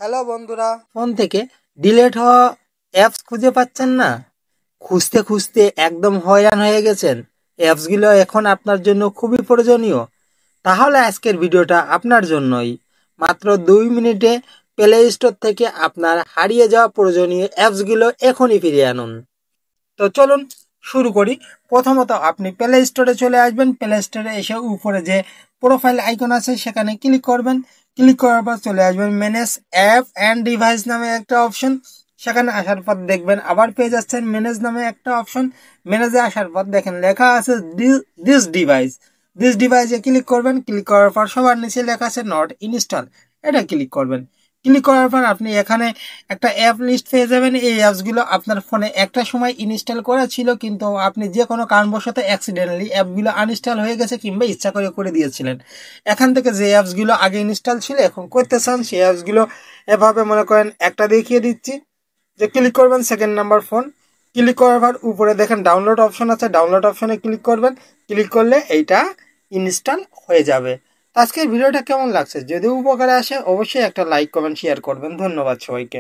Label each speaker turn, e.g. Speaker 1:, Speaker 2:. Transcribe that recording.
Speaker 1: Hello বন্ধুরা, phone থেকে delete হওয়া অ্যাপস খুঁজে পাচ্ছেন না? খুঁজতে খুঁজতে একদম হয়রান হয়ে গেছেন। অ্যাপসগুলো এখন আপনার জন্য খুবই প্রয়োজনীয়। তাহলে আজকের ভিডিওটা আপনার জন্যই। মাত্র 2 মিনিটে প্লে স্টোর থেকে আপনার হারিয়ে যাওয়া প্রয়োজনীয় অ্যাপসগুলো এখনই ফিরিয়ে আনুন। তো চলুন শুরু করি। প্রথমত আপনি প্লে স্টোরে চলে আসবেন। প্লে স্টোরে এসে উপরে যে প্রোফাইল আইকন আছে সেখানে ক্লিক করবেন। ক্লিক করার পর চলে আসবেন ম্যানেজ অ্যাপ অ্যান্ড ডিভাইস নামে একটা অপশন। সেখানে আসার পর দেখবেন আবার পেয়ে যাচ্ছেন ম্যানেজ নামে একটা অপশন। ম্যানেজে আসার পর দেখেন লেখা আছে দিস ডিভাইস। দিস ডিভাইসে ক্লিক করবেন। ক্লিক করার পর সবার নিচে লেখা আছে নট ইনস্টল, এটা ক্লিক করবেন। ক্লিক করার পর আপনি এখানে একটা অ্যাপ লিস্ট পেয়ে যাবেন। এই অ্যাপসগুলো আপনার ফোনে একটা সময় ইনস্টল করা ছিল, কিন্তু আপনি যে কোনো কারণবশত অ্যাক্সিডেন্টালি অ্যাপগুলো আনইনস্টল হয়ে গেছে কিংবা ইচ্ছা করে করে দিয়েছিলেন। এখান থেকে যে অ্যাপসগুলো আগে ইনস্টল ছিল এখন করতে চান, সেই অ্যাপসগুলো এভাবে মনে করেন একটা দেখিয়ে দিচ্ছি। যে ক্লিক করবেন সেকেন্ড নাম্বার ফোন। ক্লিক করার পর উপরে দেখেন ডাউনলোড অপশন আছে, ডাউনলোড অপশনে ক্লিক করবেন। ক্লিক করলে এইটা ইনস্টল হয়ে যাবে। আজকের ভিডিওটা কেমন লাগছে? যদি উপকারে আসে অবশ্যই একটা লাইক কমেন্ট শেয়ার করবেন। ধন্যবাদ সবাইকে।